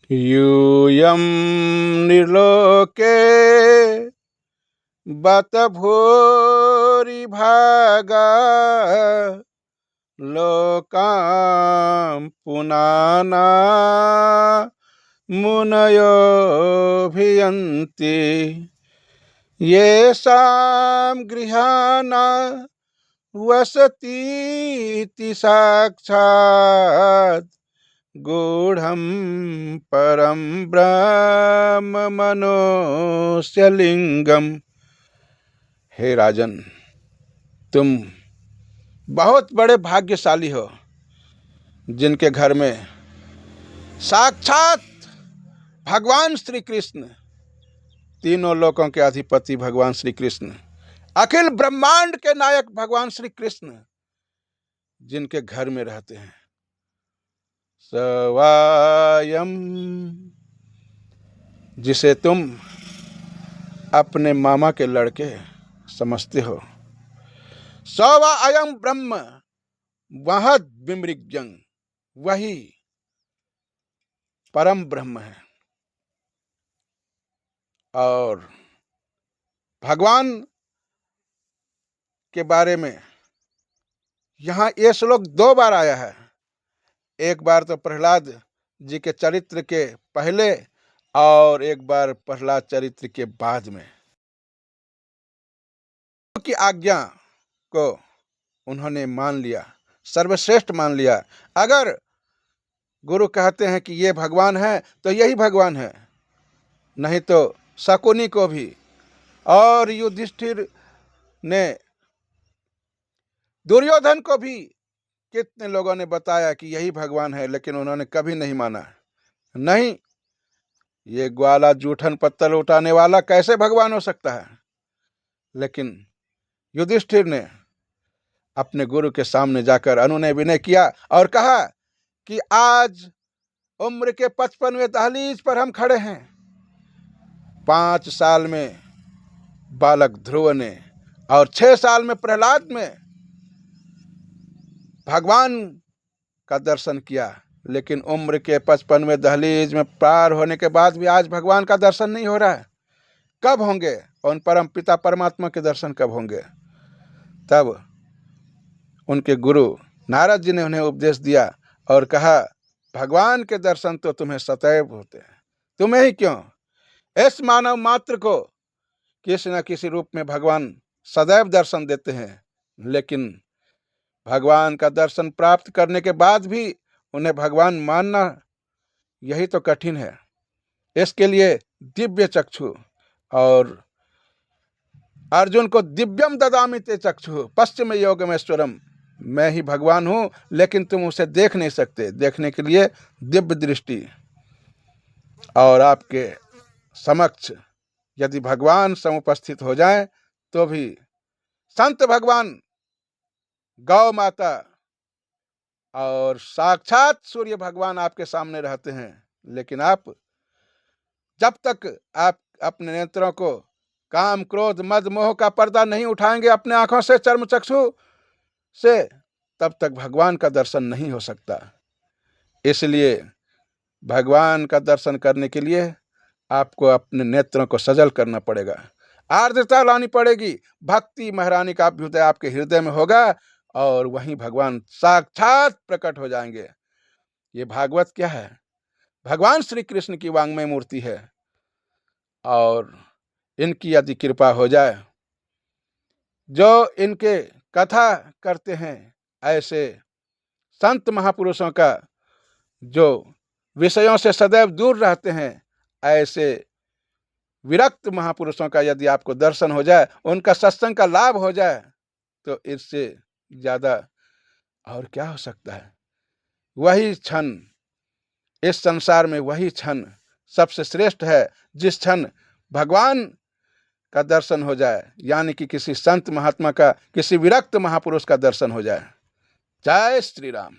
यूयं निर्लोके बत भूरिभागा लोकां पुनाना मुनयोभियन्ति येषां गृहाणा वसतीति साक्षात् गूढ़ं परम ब्रह्म मनुष्यलिंगम। हे राजन, तुम बहुत बड़े भाग्यशाली हो जिनके घर में साक्षात भगवान श्री कृष्ण, तीनों लोकों के अधिपति भगवान श्री कृष्ण, अखिल ब्रह्मांड के नायक भगवान श्री कृष्ण जिनके घर में रहते हैं। सवायम, जिसे तुम अपने मामा के लड़के समझते हो। सवा अयम ब्रह्म महद विमृग्यं, वही परम ब्रह्म है। और भगवान के बारे में यहाँ ये श्लोक 2 बार आया है। एक बार तो प्रहलाद जी के चरित्र के पहले और एक बार प्रहलाद चरित्र के बाद में। की आज्ञा को उन्होंने मान लिया, सर्वश्रेष्ठ मान लिया। अगर गुरु कहते हैं कि ये भगवान है तो यही भगवान है, नहीं तो शकुनी को भी। और युधिष्ठिर ने दुर्योधन को भी कितने लोगों ने बताया कि यही भगवान है, लेकिन उन्होंने कभी नहीं माना। नहीं, ये ग्वाला जूठन पत्तल उठाने वाला कैसे भगवान हो सकता है। लेकिन युधिष्ठिर ने अपने गुरु के सामने जाकर अनुनय विनय किया और कहा कि आज उम्र के 55वें दहलीज पर हम खड़े हैं। 5 साल में बालक ध्रुव ने और 6 साल में प्रहलाद में भगवान का दर्शन किया, लेकिन उम्र के 55वें दहलीज में पार होने के बाद भी आज भगवान का दर्शन नहीं हो रहा है। कब होंगे? उन परम पिता परमात्मा के दर्शन कब होंगे? तब उनके गुरु नारद जी ने उन्हें उपदेश दिया और कहा, भगवान के दर्शन तो तुम्हें सदैव होते हैं, तुम्हें ही क्यों, इस मानव मात्र को किसी न किसी रूप में भगवान सदैव दर्शन देते हैं। लेकिन भगवान का दर्शन प्राप्त करने के बाद भी उन्हें भगवान मानना यही तो कठिन है। इसके लिए दिव्य चक्षु, और अर्जुन को दिव्यम ददामि ते चक्षु पश्चिम योगमेश्वरम, मैं ही भगवान हूं, लेकिन तुम उसे देख नहीं सकते। देखने के लिए दिव्य दृष्टि। और आपके समक्ष यदि भगवान समुपस्थित हो जाएं तो भी संत भगवान, गौ माता और साक्षात सूर्य भगवान आपके सामने रहते हैं, लेकिन आप जब तक आप अपने नेत्रों को काम क्रोध मद मोह का पर्दा नहीं उठाएंगे अपने आंखों से, चर्म चक्षु से, तब तक भगवान का दर्शन नहीं हो सकता। इसलिए भगवान का दर्शन करने के लिए आपको अपने नेत्रों को सजल करना पड़ेगा, आर्द्रता लानी पड़ेगी। भक्ति महारानी का अभ्युदय आपके हृदय में होगा और वहीं भगवान साक्षात प्रकट हो जाएंगे। ये भागवत क्या है? भगवान श्री कृष्ण की वांग्मय मूर्ति है। और इनकी यदि कृपा हो जाए, जो इनके कथा करते हैं, ऐसे संत महापुरुषों का जो विषयों से सदैव दूर रहते हैं, ऐसे विरक्त महापुरुषों का यदि आपको दर्शन हो जाए, उनका सत्संग का लाभ हो जाए, तो इससे ज्यादा और क्या हो सकता है। वही क्षण, इस संसार में वही क्षण सबसे श्रेष्ठ है जिस क्षण भगवान का दर्शन हो जाए, यानी कि किसी संत महात्मा का, किसी विरक्त महापुरुष का दर्शन हो जाए। जय श्री राम।